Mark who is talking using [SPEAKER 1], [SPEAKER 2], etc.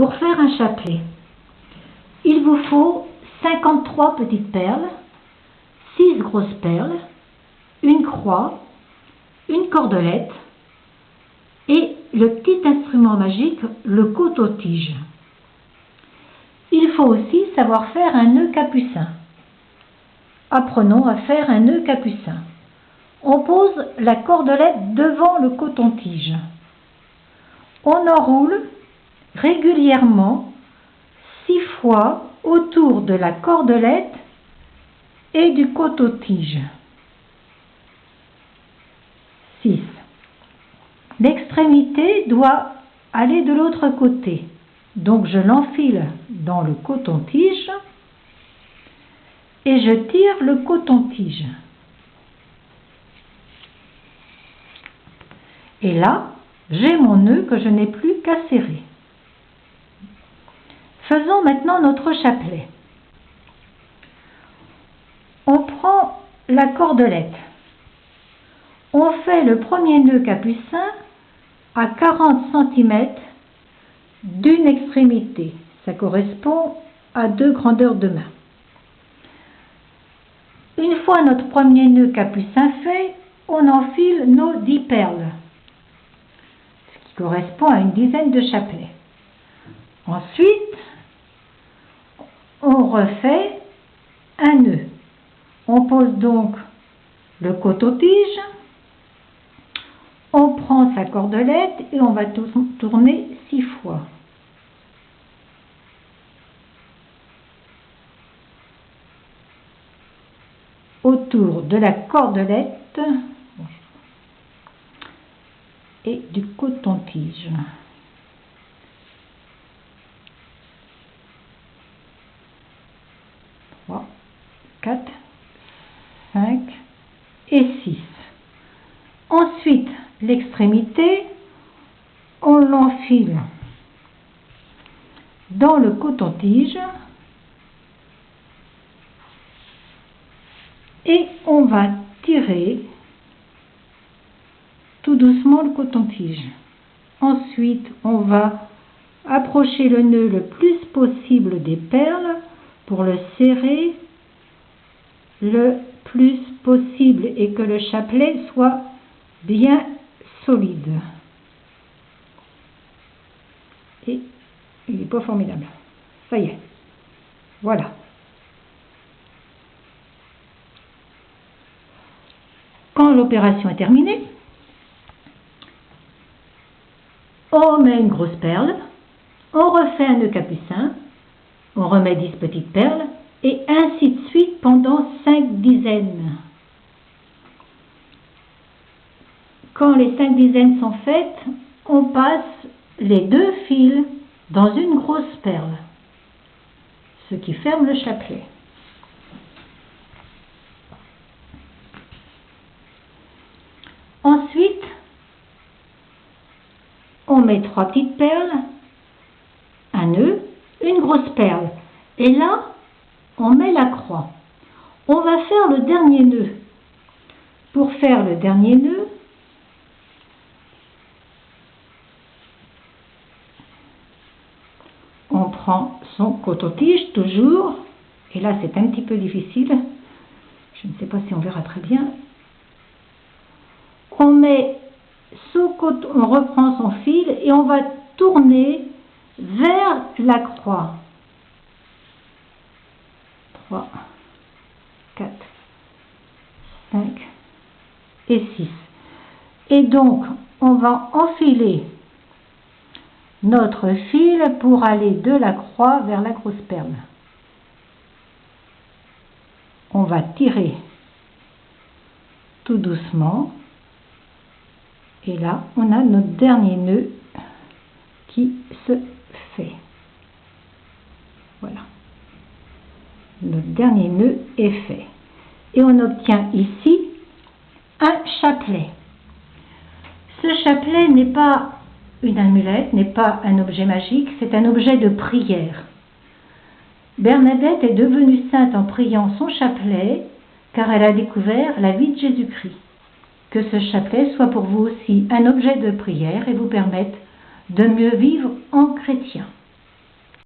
[SPEAKER 1] Pour faire un chapelet, il vous faut 53 petites perles, 6 grosses perles, une croix, une cordelette et le petit instrument magique, le couteau-tige. Il faut aussi savoir faire un nœud capucin. Apprenons à faire un nœud capucin. On pose la cordelette devant le coton-tige. On enroule régulièrement 6 fois autour de la cordelette et du coton-tige. 6. L'extrémité doit aller de l'autre côté. Donc je l'enfile dans le coton-tige et je tire le coton-tige. Et là, j'ai mon nœud que je n'ai plus qu'à serrer. Faisons maintenant notre chapelet. On prend la cordelette. On fait le premier nœud capucin à 40 cm d'une extrémité. Ça correspond à 2 grandeurs de main. Une fois notre premier nœud capucin fait, on enfile nos 10 perles, ce qui correspond à une dizaine de chapelets. Ensuite, on refait un nœud. On pose donc le coton-tige, on prend sa cordelette et on va tourner 6 fois. Autour de la cordelette et du coton-tige. 3, 4, 5 et 6. Ensuite, l'extrémité, on l'enfile dans le coton-tige et on va tirer tout doucement le coton-tige. Ensuite, on va approcher le nœud le plus possible des perles pour le serrer le plus possible et que le chapelet soit bien solide. Et il n'est pas formidable. Ça y est. Voilà. Quand l'opération est terminée, on met une grosse perle, on refait un nœud capucin, on remet 10 petites perles et ainsi de suite pendant 5 dizaines. Quand les 5 dizaines sont faites, on passe les 2 fils dans une grosse perle, ce qui ferme le chapelet. Ensuite, on met 3 petites perles, un nœud, une grosse perle. Et là, on met la croix. On va faire le dernier nœud. Pour faire le dernier nœud, on prend son coton-tige toujours. Et là, c'est un petit peu difficile. Je ne sais pas si on verra très bien. On met on reprend son fil et on va tourner vers la croix. 3, 4, 5 et 6. Et donc, on va enfiler notre fil pour aller de la croix vers la grosse perle. On va tirer tout doucement. Et là, on a notre dernier nœud qui se fait. Voilà. Notre dernier nœud est fait. Et on obtient ici un chapelet. Ce chapelet n'est pas une amulette, n'est pas un objet magique, c'est un objet de prière. Bernadette est devenue sainte en priant son chapelet, car elle a découvert la vie de Jésus-Christ. Que ce chapelet soit pour vous aussi un objet de prière et vous permette de mieux vivre en Christ.